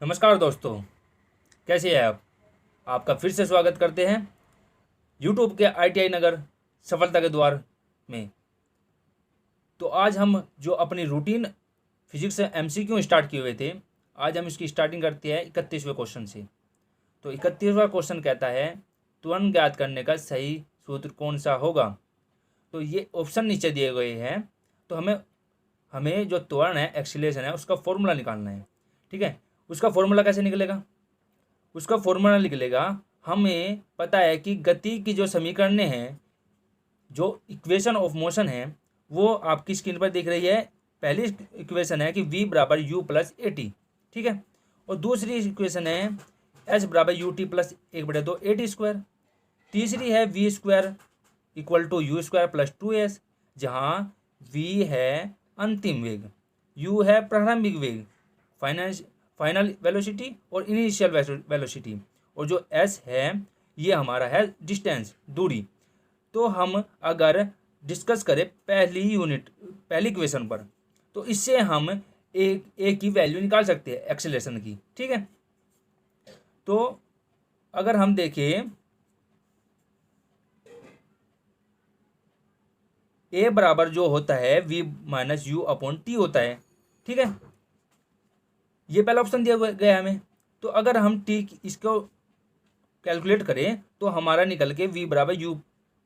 नमस्कार दोस्तों, कैसे हैं आप। आपका फिर से स्वागत करते हैं यूट्यूब के ITI नगर सफलता के द्वार में। तो आज हम जो अपनी रूटीन फिजिक्स से MCQ स्टार्ट किए हुए थे, आज हम इसकी स्टार्टिंग करते हैं 31वें क्वेश्चन से। तो 31वां क्वेश्चन कहता है त्वरण ज्ञात करने का सही सूत्र कौन सा होगा। तो ये ऑप्शन नीचे दिए गए हैं। तो हमें हमें जो त्वरण है, एक्सीलरेशन है, उसका फॉर्मूला निकालना है। ठीक है, उसका फॉर्मूला कैसे निकलेगा। उसका फॉर्मूला निकलेगा, हमें पता है कि गति की जो समीकरण हैं, जो इक्वेशन ऑफ मोशन है, वो आपकी स्क्रीन पर दिख रही है। पहली इक्वेशन है कि v बराबर u प्लस ए टी। ठीक है, और दूसरी इक्वेशन है h बराबर u t plus 1/2 a t square. तीसरी है v square equal to u square plus 2s, जहाँ v है अंतिम वेग, u है प्रारंभिक वेग, फाइनल वेलोसिटी और इनिशियल वेलोसिटी, और जो s है ये हमारा है डिस्टेंस, दूरी। तो हम अगर डिस्कस करें पहली इक्वेशन पर, तो इससे हम एक की वैल्यू निकाल सकते हैं एक्सेलरेशन की। ठीक है, तो अगर हम देखें a बराबर जो होता है v minus you upon T होता है। ठीक है, ये पहला ऑप्शन दिया गया है हमें। तो अगर हम टी इसको कैलकुलेट करें तो हमारा निकल के v बराबर यू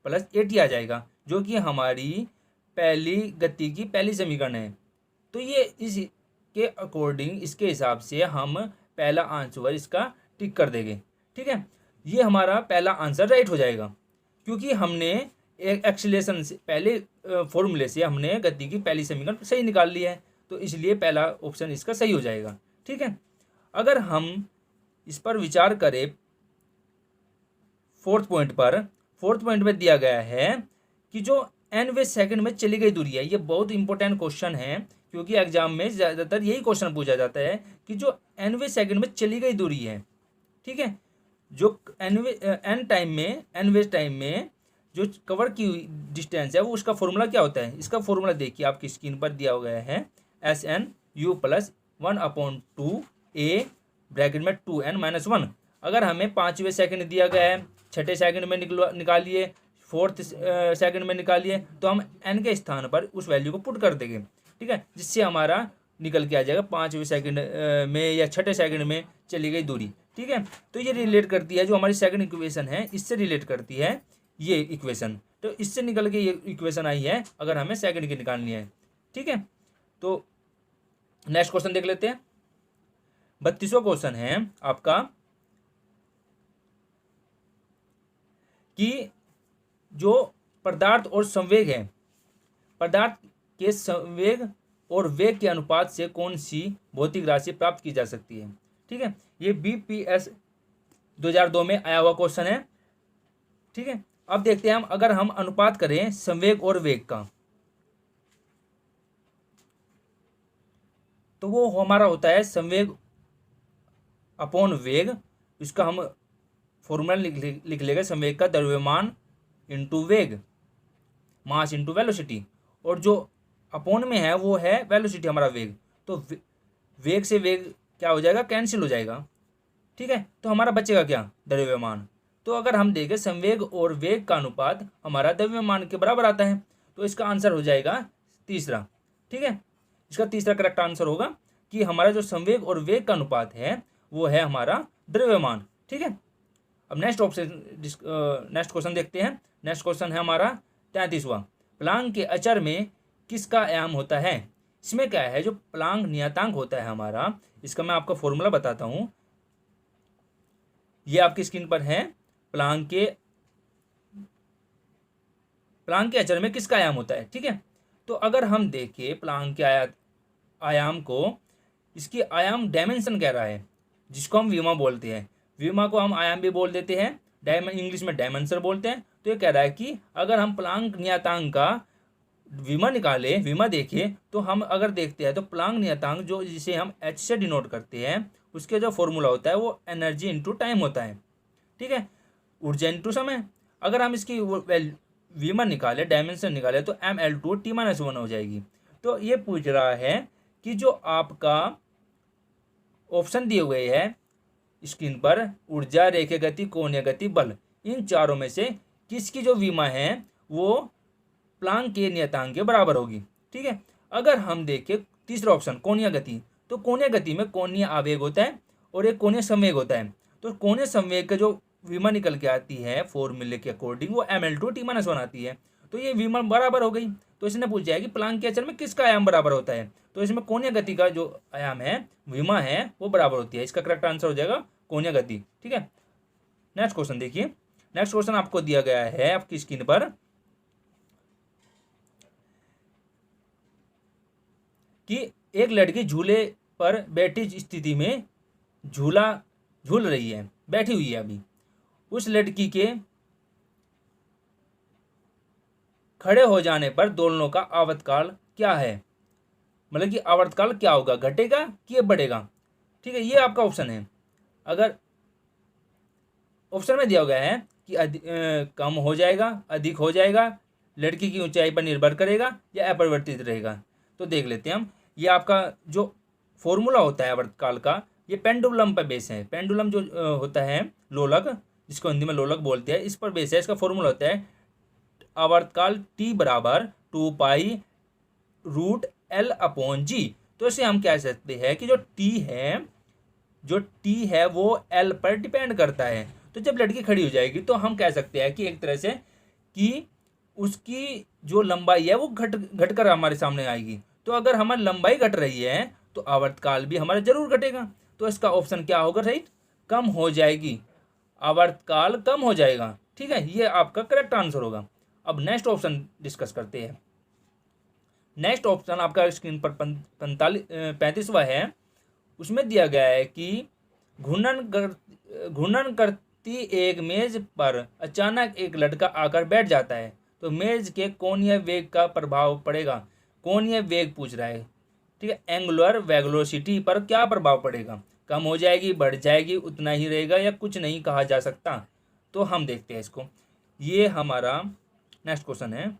प्लस ए टी आ जाएगा, जो कि हमारी पहली गति की पहली समीकरण है। तो ये इसके अकॉर्डिंग, इसके हिसाब से हम पहला आंसर इसका टिक कर देंगे। ठीक है, ये हमारा पहला आंसर राइट हो जाएगा, क्योंकि हमने एक एक्सीलरेशन से पहले फॉर्मूले से हमने गति की पहली समीकरण सही निकाल ली है। तो इसलिए पहला ऑप्शन इसका सही हो जाएगा। ठीक है, अगर हम इस पर विचार करें फोर्थ पॉइंट में दिया गया है कि जो nवें सेकंड में चली गई दूरी है। ये बहुत इंपॉर्टेंट क्वेश्चन है, क्योंकि एग्जाम में ज़्यादातर यही क्वेश्चन पूछा जाता है कि जो nवें सेकंड में चली गई दूरी है। ठीक है, जो nवें टाइम में जो कवर की हुई डिस्टेंस है, वो उसका फॉर्मूला क्या होता है। इसका फॉर्मूला देखिए, आपकी स्क्रीन पर दिया गया है SN u plus 1/2 a bracket में 2n-1। अगर हमें 5वें सेकंड दिया गया है, छठे सेकंड में निकालिए, फोर्थ सेकंड में निकालिए, तो हम n के स्थान पर उस वैल्यू को पुट कर देंगे। ठीक है, जिससे हमारा निकल के आ जाएगा 5वें सेकंड में या छठे सेकंड में चली गई दूरी। ठीक है, तो ये रिलेट करती है, जो हमारी सेकंड इक्वेशन है इससे रिलेट करती है ये इक्वेशन। तो इससे निकल के ये इक्वेशन आई है, अगर हमें सेकंड की निकालनी है। ठीक है, तो नेक्स्ट क्वेश्चन देख लेते हैं। 32वां क्वेश्चन है आपका कि जो पदार्थ और संवेग है, पदार्थ के संवेग और वेग के अनुपात से कौन सी भौतिक राशि प्राप्त की जा सकती है। ठीक है, ये BPS 2002 में आया हुआ क्वेश्चन है। ठीक है, अब देखते हैं हम, अगर हम अनुपात करें संवेग और वेग का, तो वो हमारा होता है संवेग अपॉन वेग। इसका हम फॉर्मूला लिख लेंगे, संवेग का द्रव्यमान इंटू वेग, मास इंटू वेलोसिटी, और जो अपॉन में है वो है वेलोसिटी, हमारा वेग। तो वेग से वेग क्या हो जाएगा, कैंसिल हो जाएगा। ठीक है, तो हमारा बचेगा क्या, द्रव्यमान। तो अगर हम देखें संवेग और वेग का अनुपात हमारा द्रव्यमान के बराबर आता है, तो इसका आंसर हो जाएगा तीसरा। ठीक है, इसका तीसरा करेक्ट आंसर होगा कि हमारा जो संवेग और वेग का अनुपात है वो है हमारा द्रव्यमान। ठीक है, अब नेक्स्ट क्वेश्चन देखते हैं। नेक्स्ट क्वेश्चन है हमारा 33वां। प्लांक के अचर में किसका आयाम होता है। इसमें क्या है, जो प्लांक नियतांक होता है हमारा, इसका मैं आपको फॉर्मूला बताता हूं। ये आपकी स्क्रीन पर है। प्लांक के अचर में किसका आयाम होता है। ठीक है, तो अगर हम देखें प्लांक के आयाम को, इसकी आयाम डायमेंशन कह रहा है, जिसको हम विमा बोलते हैं। विमा को हम आयाम भी बोल देते हैं, इंग्लिश में डायमेंशन बोलते हैं। तो ये कह रहा है कि अगर हम प्लांक नियतांक का विमा देखें, तो हम अगर देखते हैं तो प्लांक नियतांक जो जिसे हम h से डिनोट करते हैं, उसके जो फॉर्मूला होता है वो एनर्जी इंटू टाइम होता है। ठीक है, ऊर्जा इंटू समय। अगर हम इसकी विमा निकाले, डायमेंशन निकाले, तो mL2T-1 हो जाएगी। तो ये पूछ रहा है कि जो आपका ऑप्शन दिए हुए हैं स्क्रीन पर, ऊर्जा, रेखीय गति, कोणीय गति, बल, इन चारों में से किसकी जो विमा है वो प्लांक के नियतांक के बराबर होगी। ठीक है, अगर हम देखें तीसरा ऑप्शन कोणीय गति, तो कोणीय गति में कोणीय आवेग होता है और एक कोणीय संवेग होता है। तो कोणीय संवेग का जो विमा निकल के आती है फॉर्मूले के अकॉर्डिंग वो ml/t-1 आती है। तो ये विमा बराबर हो गई। तो इसने पूछा है कि प्लांक के अचर में किसका आयाम बराबर होता है, तो इसमें कोणीय गति का जो आयाम है विमा है वो बराबर होती है। इसका करेक्ट आंसर हो जाएगा कोणीय गति। ठीक है, नेक्स्ट क्वेश्चन देखिए। नेक्स्ट क्वेश्चन आपको दिया गया है आपकी स्क्रीन पर कि एक लड़की झूले पर बैठी स्थिति में झूल रही है, बैठी हुई है अभी। उस लड़की के खड़े हो जाने पर दोलनों का आवर्तकाल क्या है, मतलब कि आवर्तकाल क्या होगा, घटेगा कि ये बढ़ेगा। ठीक है, ये आपका ऑप्शन है। अगर ऑप्शन में दिया गया है कि कम हो जाएगा, अधिक हो जाएगा, लड़की की ऊंचाई पर निर्भर करेगा या अपरिवर्तित रहेगा। तो देख लेते हैं हम। ये आपका जो फॉर्मूला होता है आवर्तकाल का, ये पेंडुलम पर बेस है। पेंडुलम जो होता है लोलक, जिसको हिंदी में लोलक बोलते हैं, इस पर बेस है। इसका फॉर्मूला होता है आवर्तकाल T बराबर 2π√L/G। तो इसे हम कह सकते हैं कि जो T है वो L पर डिपेंड करता है। तो जब लड़की खड़ी हो जाएगी तो हम कह सकते हैं कि एक तरह से कि उसकी जो लंबाई है वो घट कर हमारे सामने आएगी। तो अगर हमारी लंबाई घट रही है तो आवर्तकाल भी हमारा जरूर घटेगा। तो इसका ऑप्शन क्या होगा, राइट, कम हो जाएगी, आवर्तकाल कम हो जाएगा। ठीक है, ये आपका करेक्ट आंसर होगा। अब नेक्स्ट ऑप्शन डिस्कस करते हैं। नेक्स्ट ऑप्शन आपका स्क्रीन पर 35वां है। उसमें दिया गया है कि घूर्णन करती एक मेज पर अचानक एक लड़का आकर बैठ जाता है, तो मेज के कोणीय वेग का प्रभाव पड़ेगा। कोणीय वेग पूछ रहा है। ठीक है, एंगुलर वेलोसिटी पर क्या प्रभाव पड़ेगा, कम हो जाएगी, बढ़ जाएगी, उतना ही रहेगा या कुछ नहीं कहा जा सकता। तो हम देखते हैं इसको। ये हमारा नेक्स्ट क्वेश्चन है।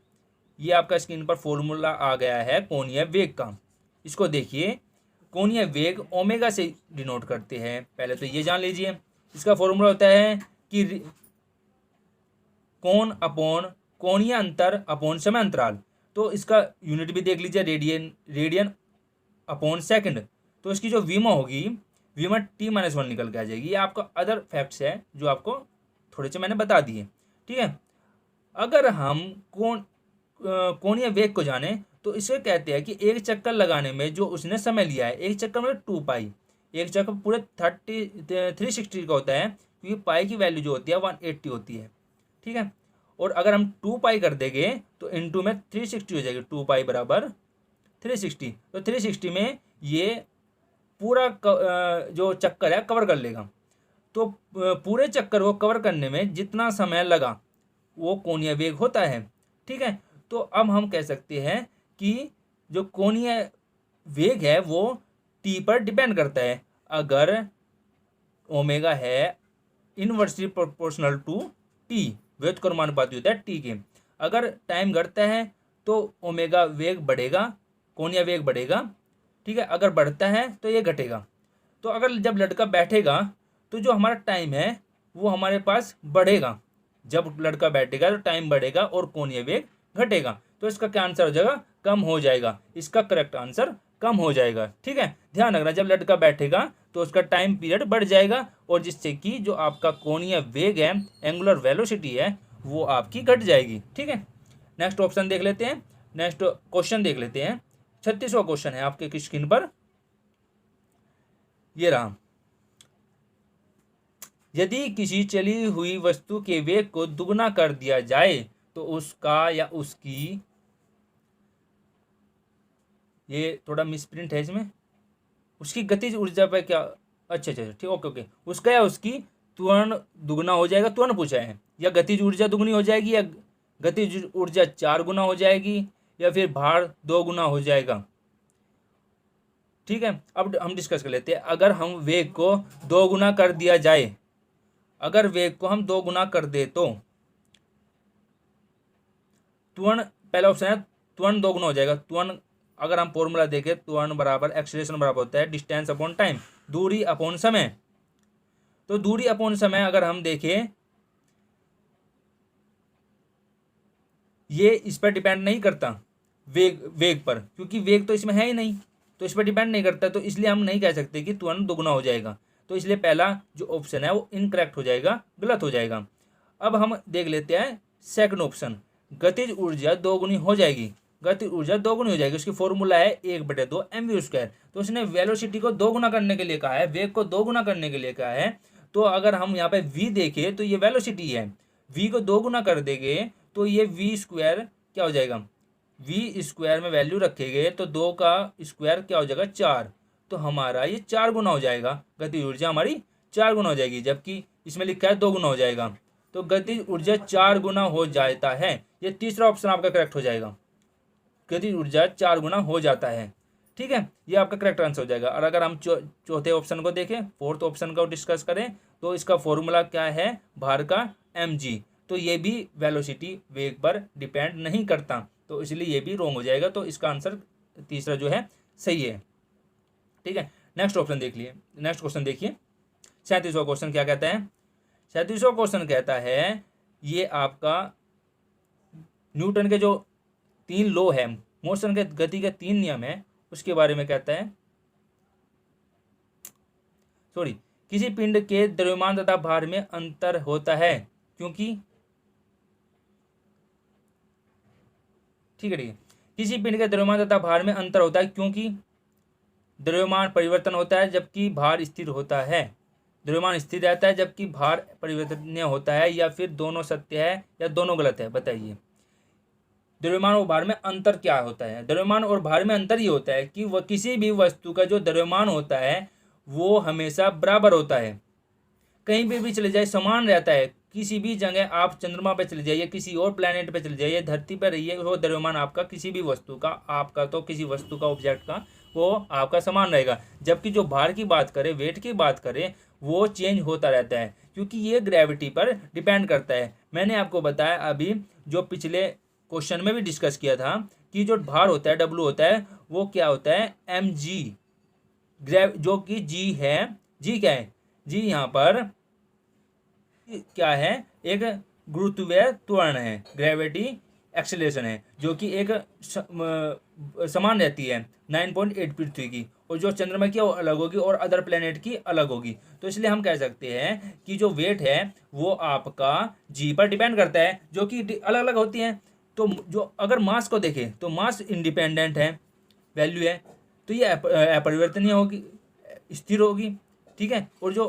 ये आपका स्क्रीन पर फॉर्मूला आ गया है कोणीय वेग का। इसको देखिए, कोणीय वेग ओमेगा से डिनोट करते हैं। पहले तो ये जान लीजिए। इसका फॉर्मूला होता है कि कोण अपॉन कोणीय अंतर अपॉन समय अंतराल। तो इसका यूनिट भी देख लीजिए, रेडियन अपॉन सेकंड। तो इसकी जो विमा होगी, विमा T-1 निकल के आ जाएगी। ये आपका अदर फैक्ट्स है जो आपको थोड़े से मैंने बता दिए। ठीक है, अगर हम कोणीय वेग को जाने तो इसे कहते हैं कि एक चक्कर लगाने में जो उसने समय लिया है, एक चक्कर में 2π, एक चक्कर पूरे 360 का होता है, क्योंकि पाई की वैल्यू जो होती है 180 होती है। ठीक है, और अगर हम 2π कर देंगे तो इनटू में 360 हो जाएगी, 2π बराबर 360। तो 360 में ये पूरा जो चक्कर है कवर कर लेगा। तो पूरे चक्कर को कवर करने में जितना समय लगा वो कोणीय वेग होता है। ठीक है, तो अब हम कह सकते हैं कि जो कोणीय वेग है वो T पर डिपेंड करता है। अगर ओमेगा है इनवर्सली प्रोपोर्शनल टू T, व्युत्क्रमानुपाती होता है T के। अगर टाइम घटता है तो ओमेगा वेग बढ़ेगा, कोणीय वेग बढ़ेगा। ठीक है, अगर बढ़ता है तो ये घटेगा। तो अगर जब लड़का बैठेगा तो जो हमारा टाइम है वो हमारे पास बढ़ेगा। जब लड़का बैठेगा तो टाइम बढ़ेगा और कोणीय वेग घटेगा। तो इसका क्या आंसर हो जाएगा, कम हो जाएगा। इसका करेक्ट आंसर कम हो जाएगा। ठीक है, ध्यान रखना, जब लड़का बैठेगा तो उसका टाइम पीरियड बढ़ जाएगा और जिससे कि जो आपका कोणीय वेग है, एंगुलर वेलोसिटी है, वो आपकी घट जाएगी। ठीक है, नेक्स्ट ऑप्शन देख लेते हैं, नेक्स्ट क्वेश्चन देख लेते हैं। 36वां क्वेश्चन है आपके स्क्रीन पर, ये रहा। यदि किसी चली हुई वस्तु के वेग को दुगना कर दिया जाए तो उसका या उसकी, ये थोड़ा मिसप्रिंट है इसमें, उसकी गतिज ऊर्जा पर क्या, अच्छा ठीक, ओके, उसका या उसकी त्वरण दुगना हो जाएगा। त्वरण पूछा है, या गतिज ऊर्जा दुगनी हो जाएगी, या गतिज ऊर्जा 4 गुना हो जाएगी, या फिर भार 2 गुना हो जाएगा। ठीक है, अब हम डिस्कस कर लेते हैं। अगर हम वेग को 2 गुना कर दिया जाए, अगर वेग को हम 2 गुना कर दे तो त्वरण, पहला ऑप्शन है त्वरण 2 गुना हो जाएगा। त्वरण अगर हम फॉर्मूला देखें, त्वरण बराबर एक्सीलरेशन बराबर होता है डिस्टेंस अपॉन टाइम। दूरी अपॉन समय। तो दूरी अपॉन समय अगर हम देखें, ये इस पर डिपेंड नहीं करता वेग पर, क्योंकि वेग तो इसमें है ही नहीं, तो इस पर डिपेंड नहीं करता। तो इसलिए हम नहीं कह सकते कि तुरंत दोगुना हो जाएगा। तो इसलिए पहला जो ऑप्शन है वो इनकरेक्ट हो जाएगा, गलत हो जाएगा। अब हम देख लेते हैं सेकंड ऑप्शन, गतिज ऊर्जा दोगुनी हो जाएगी। गतिज ऊर्जा दोगुनी हो जाएगी, उसकी फॉर्मूला है 1/2 mv²। तो उसने वेलोसिटी को दोगुना करने के लिए कहा है, वेग को दोगुना करने के लिए कहा है। तो अगर हम यहाँ पे v देखें तो ये वेलोसिटी है, v को दोगुना कर देंगे तो ये v² क्या हो जाएगा, v² में वैल्यू रखेंगे तो 2 का स्क्वायर क्या हो जाएगा 4। तो हमारा ये 4 गुना हो जाएगा, गतिज ऊर्जा हमारी 4 गुना हो जाएगी, जबकि इसमें लिखा है 2 गुना हो जाएगा। तो गतिज ऊर्जा 4 गुना हो जाता है, ये तीसरा ऑप्शन आपका करेक्ट हो जाएगा, गतिज ऊर्जा 4 गुना हो जाता है। ठीक है, ये आपका करेक्ट आंसर हो जाएगा। और अगर हम चौथे ऑप्शन को देखें, फोर्थ ऑप्शन को डिस्कस करें, तो इसका फॉर्मूला क्या है, भार का mg। तो ये भी वेलोसिटी वेग पर डिपेंड नहीं करता, तो इसलिए ये भी रॉन्ग हो जाएगा। तो इसका आंसर तीसरा जो है सही है। ठीक है, नेक्स्ट ऑप्शन देख लिए, नेक्स्ट क्वेश्चन देखिए। 37वां क्वेश्चन क्या कहता है, 37वां क्वेश्चन कहता है ये आपका न्यूटन के जो 3 लॉ है, मोशन के गति के 3 नियम है, उसके बारे में कहता है। सॉरी, किसी पिंड के द्रव्यमान तथा भार में अंतर होता है क्योंकि, ठीक है, किसी पिंड के द्रव्यमान तथा भार में अंतर होता है क्योंकि द्रव्यमान परिवर्तन होता है जबकि भार स्थिर होता है। द्रव्यमान स्थिर रहता है जबकि भार परिवर्तनीय होता है, या फिर दोनों सत्य है या दोनों गलत है, बताइए। द्रव्यमान और भार में अंतर क्या होता है, द्रव्यमान और भार में अंतर ये होता है कि वह किसी भी वस्तु का जो द्रव्यमान होता है वो हमेशा बराबर होता है, कहीं पे भी चले जाए समान रहता है। किसी भी जगह आप चंद्रमा पे चले जाइए, किसी और प्लेनेट पे चले जाइए, धरती पर रहिए, वो द्रव्यमान आपका किसी भी वस्तु का, आपका तो किसी वस्तु का, ऑब्जेक्ट का, वो आपका समान रहेगा। जबकि जो भार की बात करें, वेट की बात करें, वो चेंज होता रहता है, क्योंकि ये ग्रेविटी पर डिपेंड करता है। मैंने आपको बताया अभी, जो पिछले क्वेश्चन में भी डिस्कस किया था, कि जो भार होता है W होता है, वो क्या होता है mg, जो कि g है। g क्या है, g यहाँ पर क्या है, एक गुरुत्वीय त्वरण है, ग्रेविटी एक्सेलरेशन है, जो कि एक समान रहती है 9.8 पृथ्वी की, और जो चंद्रमा की वो अलग होगी और अदर प्लेनेट की अलग होगी। तो इसलिए हम कह सकते हैं कि जो वेट है वो आपका जी पर डिपेंड करता है, जो कि अलग अलग होती हैं। तो जो अगर मास को देखें तो मास इंडिपेंडेंट है, वैल्यू है, तो ये अपरिवर्तनीय होगी, स्थिर होगी। ठीक है, और जो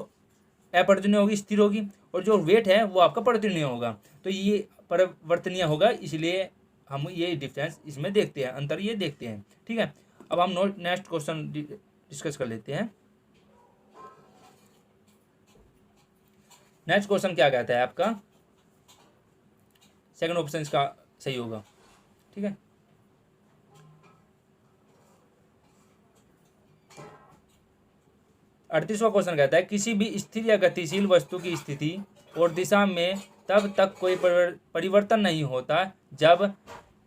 अपरिवर्तनीय होगी स्थिर होगी, और जो वेट है वो आपका परिवर्तनीय होगा, तो ये परिवर्तनीय होगा। इसलिए हम ये डिफरेंस इसमें देखते हैं, अंतर ये देखते हैं। ठीक है, अब हम नेक्स्ट क्वेश्चन डिस्कस कर लेते हैं। नेक्स्ट क्वेश्चन क्या कहता है आपका, सेकंड ऑप्शन इसका सही होगा। ठीक है, अड़तीसवां क्वेश्चन कहता है किसी भी स्थिर या गतिशील वस्तु की स्थिति और दिशा में तब तक कोई परिवर्तन नहीं होता जब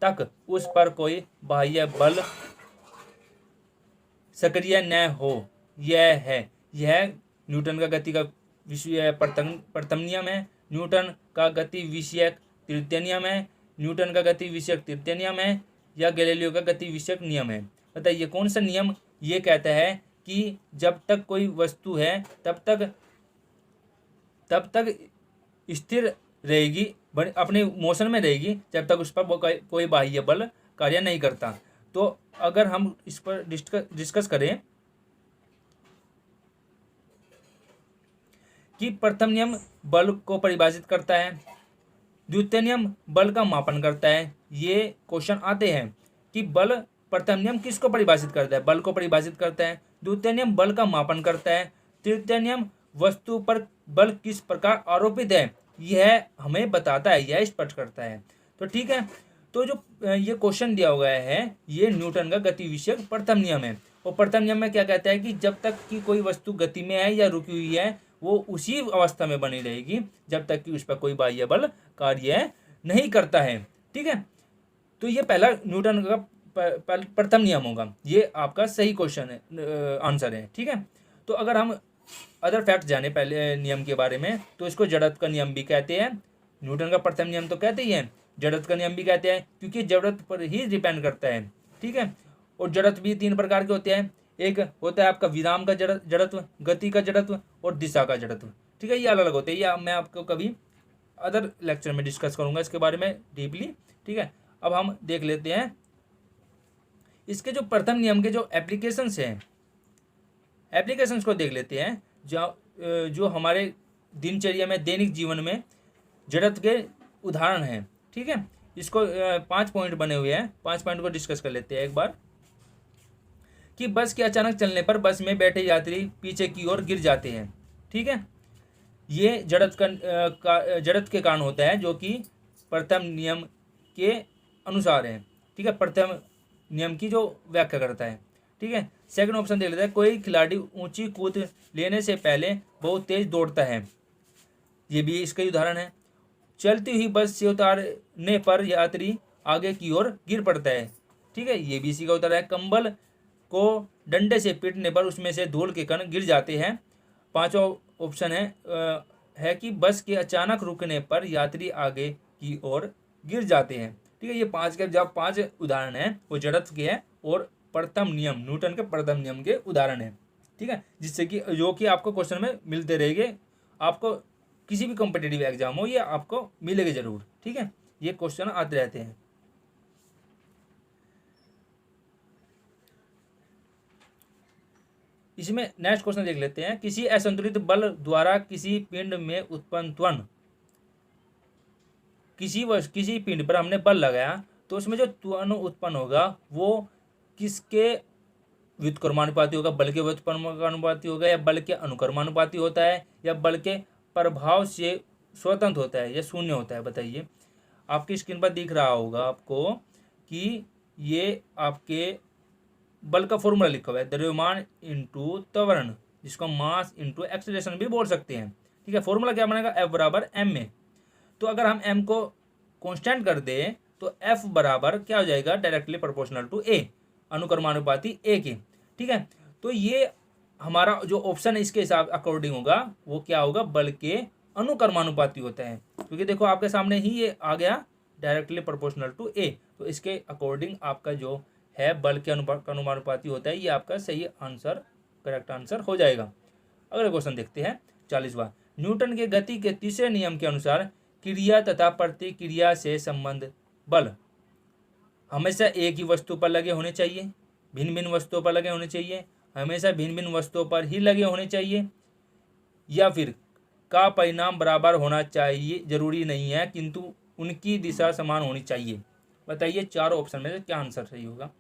तक उस पर कोई बाह्य बल सक्रिय न हो। यह न्यूटन का गति का विषय प्रथम नियम है, न्यूटन का गति विषयक तृतीय नियम है, न्यूटन का गति विषयक तृतीय नियम है, या गैलीलियो का गति विषयक नियम है। बताइए कौन सा नियम ये कहता है कि जब तक कोई वस्तु है तब तक स्थिर रहेगी, अपने मोशन में रहेगी, जब तक उस पर कोई बाह्य बल कार्य नहीं करता। तो अगर हम इस पर डिस्कस करें कि प्रथम नियम बल को परिभाषित करता है, द्वितीय नियम बल का मापन करता है। ये क्वेश्चन आते हैं कि बल, प्रथम नियम किसको परिभाषित करता है, बल को परिभाषित करता है। द्वितीय नियम बल का मापन करता है। तृतीय नियम वस्तु पर बल किस प्रकार आरोपित है यह हमें बताता है, यह स्पष्ट करता है। तो ठीक है, तो जो ये क्वेश्चन दिया हुआ है ये न्यूटन का गति विषयक प्रथम नियम है। और प्रथम नियम में क्या कहता है कि जब तक कि कोई वस्तु गति में है या रुकी हुई है वो उसी अवस्था में बनी रहेगी जब तक कि उस पर कोई बाह्य बल कार्य नहीं करता है। ठीक है, तो ये पहला न्यूटन का प्रथम नियम होगा, ये आपका सही क्वेश्चन है, आंसर है। ठीक है, तो अगर हम अदर फैक्ट जाने पहले नियम के बारे में, तो इसको जड़त्व का नियम भी कहते हैं। न्यूटन का प्रथम नियम तो कहते ही हैं, जड़त्व का नियम भी कहते हैं, क्योंकि जड़त्व पर ही डिपेंड करता है। ठीक है, और जड़त्व भी 3 प्रकार के होते हैं। एक होता है आपका विराम का जड़त्व, गति का जड़त्व और दिशा का जड़त्व। ठीक है, ये अलग अलग होते हैं, ये मैं आपको कभी अदर लेक्चर में डिस्कस करूंगा इसके बारे में डीपली। ठीक है, अब हम देख लेते हैं इसके जो प्रथम नियम के जो एप्लीकेशंस हैं, एप्लीकेशंस को देख लेते हैं जो हमारे दिनचर्या में, दैनिक जीवन में जड़त्व के उदाहरण हैं। ठीक है, इसको 5 पॉइंट बने हुए हैं, 5 पॉइंट को डिस्कस कर लेते हैं एक बार। कि बस के अचानक चलने पर बस में बैठे यात्री पीछे की ओर गिर जाते हैं। ठीक है, ये जड़त्व के कारण होता है, जो कि प्रथम नियम के अनुसार है। ठीक है, प्रथम नियम की जो व्याख्या करता है। ठीक है, सेकंड ऑप्शन देख लेते हैं। कोई खिलाड़ी ऊंची कूद लेने से पहले बहुत तेज दौड़ता है, ये भी इसका ही उदाहरण है। चलती हुई बस से उतारने पर यात्री आगे की ओर गिर पड़ता है। ठीक है, ये भी इसी का उत्तर है। कंबल को डंडे से पीटने पर उसमें से धूल के कण गिर जाते हैं। पांचवा ऑप्शन है कि बस के अचानक रुकने पर यात्री आगे की ओर गिर जाते हैं। ठीक है, ये 5 उदाहरण हैं वो जड़त्व के हैं और प्रथम नियम, न्यूटन के प्रथम नियम के उदाहरण हैं। ठीक है, जिससे कि जो कि आपको क्वेश्चन में मिलते रहेंगे, आपको किसी भी कॉम्पिटिटिव एग्जाम हो ये आपको मिलेगा जरूर। ठीक है, ये क्वेश्चन आते रहते हैं। इसमें नेक्स्ट क्वेश्चन देख लेते हैं। किसी असंतुलित बल द्वारा किसी पिंड में उत्पन्न त्वरण, किसी पिंड पर हमने बल लगाया तो उसमें जो त्वरण उत्पन्न होगा वो किसके व्युत्क्रमानुपाती होगा? बल के व्युत्क्रमानुपाती होगा, या बल के अनुक्रमानुपाती होता है, या बल के प्रभाव से स्वतंत्र होता है, या शून्य होता है? बताइए। आपकी स्क्रीन पर दिख रहा होगा आपको कि ये आपके बल का फॉर्मूला लिखा हुआ है, द्रव्यमान इंटू त्वरण, जिसको मास इंटू एक्सीलरेशन भी बोल सकते हैं। ठीक है, फॉर्मूला क्या बनेगा? F बराबर m में। तो अगर हम m को कांस्टेंट कर दें तो F बराबर क्या हो जाएगा? डायरेक्टली प्रोपोर्शनल टू a, अनुक्रमानुपाती a के। ठीक है, तो ये हमारा जो ऑप्शन है इसके हिसाब अकॉर्डिंग होगा, वो क्या होगा? बल के अनुक्रमानुपाती होता है, क्योंकि देखो आपके सामने ही ये आ गया डायरेक्टली प्रोपोर्शनल टू a, तो इसके अकॉर्डिंग आपका जो है बल के अनुमानुपाती होता है, ये आपका सही आंसर, करेक्ट आंसर हो जाएगा। अगला क्वेश्चन देखते हैं 40वां। न्यूटन के गति के तीसरे नियम के अनुसार क्रिया तथा प्रतिक्रिया से संबंध बल हमेशा एक ही वस्तु पर लगे होने चाहिए, भिन्न भिन्न वस्तुओं पर लगे होने चाहिए, हमेशा भिन्न भिन्न वस्तुओं पर ही लगे होने चाहिए, या फिर का परिणाम बराबर होना चाहिए, जरूरी नहीं है, किंतु उनकी दिशा समान होनी चाहिए? बताइए, चारों ऑप्शन में से क्या आंसर सही होगा?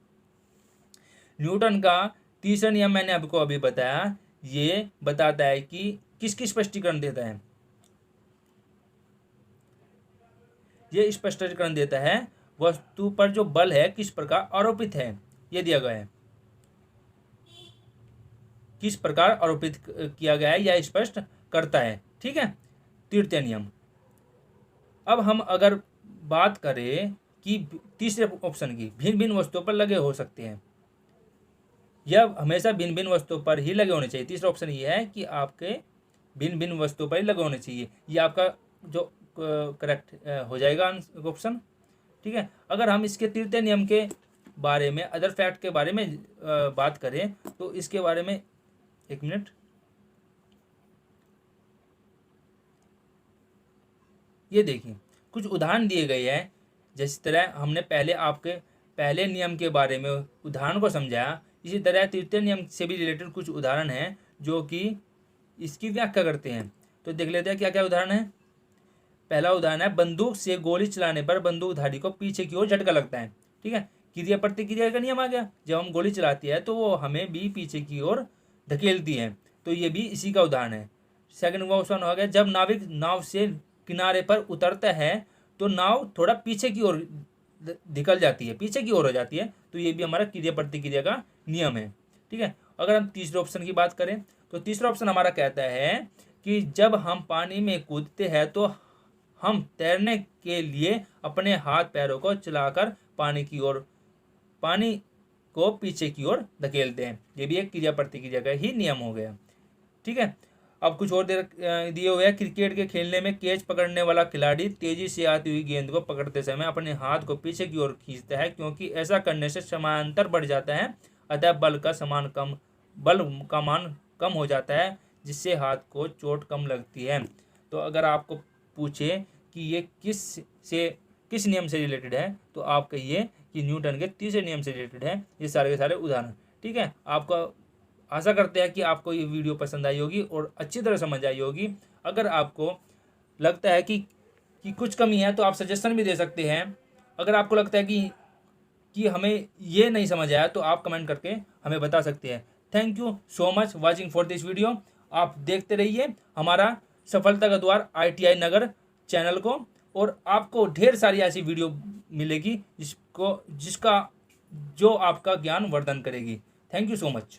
न्यूटन का तीसरा नियम मैंने आपको अभी बताया, ये बताता है कि किसकी स्पष्टीकरण देता है? ये स्पष्टीकरण देता है वस्तु पर जो बल है किस प्रकार आरोपित है, ये दिया गया है। किस प्रकार आरोपित किया गया है यह स्पष्ट करता है। ठीक है, तृतीय नियम। अब हम अगर बात करें कि तीसरे ऑप्शन की, भिन्न भिन्न वस्तुओं पर लगे हो सकते हैं, यह हमेशा भिन्न भिन्न वस्तुओं पर ही लगे होने चाहिए। तीसरा ऑप्शन ये है कि आपके भिन्न भिन्न वस्तुओं पर ही लगे होने चाहिए, ये आपका जो करेक्ट हो जाएगा ऑप्शन। ठीक है, अगर हम इसके तृतीय नियम के बारे में, अदर फैक्ट के बारे में बात करें तो इसके बारे में एक मिनट, ये देखिए कुछ उदाहरण दिए गए हैं। जिस तरह हमने पहले आपके पहले नियम के बारे में उदाहरण को समझाया, इसी तरह तृतीय नियम से भी रिलेटेड कुछ उदाहरण हैं जो कि इसकी व्याख्या करते हैं। तो देख लेते हैं क्या क्या उदाहरण है। पहला उदाहरण है, बंदूक से गोली चलाने पर बंदूकधारी को पीछे की ओर झटका लगता है। ठीक है, क्रिया प्रतिक्रिया का नियम आ गया, जब हम गोली चलाती है तो वो हमें भी पीछे की ओर धकेलती है, तो ये भी इसी का उदाहरण है। सेकंड क्वेश्चन हो गया, जब नाविक नाव से किनारे पर उतरता है तो नाव थोड़ा पीछे की ओर निकल जाती है, पीछे की ओर हो जाती है, तो ये भी हमारा क्रिया प्रतिक्रिया का नियम है। ठीक है, अगर हम तीसरे ऑप्शन की बात करें तो तीसरा ऑप्शन हमारा कहता है कि जब हम पानी में कूदते हैं तो हम तैरने के लिए अपने हाथ पैरों को चलाकर पानी को पीछे की ओर धकेलते हैं, ये भी एक क्रिया प्रतिक्रिया का ही नियम हो गया। ठीक है। अब कुछ और दिए हुए हैं। क्रिकेट के खेलने में कैच पकड़ने वाला खिलाड़ी तेजी से आती हुई गेंद को पकड़ते समय अपने हाथ को पीछे की ओर खींचता है, क्योंकि ऐसा करने से समानांतर बढ़ जाता है, अतः बल का मान कम हो जाता है, जिससे हाथ को चोट कम लगती है। तो अगर आपको पूछे कि ये किस नियम से रिलेटेड है, तो आप कहिए कि न्यूटन के तीसरे नियम से रिलेटेड है ये सारे के सारे उदाहरण। ठीक है, आपको आशा करते हैं कि आपको ये वीडियो पसंद आई होगी और अच्छी तरह समझ आई होगी। अगर आपको लगता है कि कुछ कमी है तो आप सजेशन भी दे सकते हैं। अगर आपको लगता है कि हमें ये नहीं समझ आया तो आप कमेंट करके हमें बता सकते हैं। Thank you so much watching for this video. आप देखते रहिए हमारा सफलता का द्वार ITI नगर चैनल को, और आपको ढेर सारी ऐसी वीडियो मिलेगी जिसका जो आपका ज्ञान वर्धन करेगी। Thank you so much.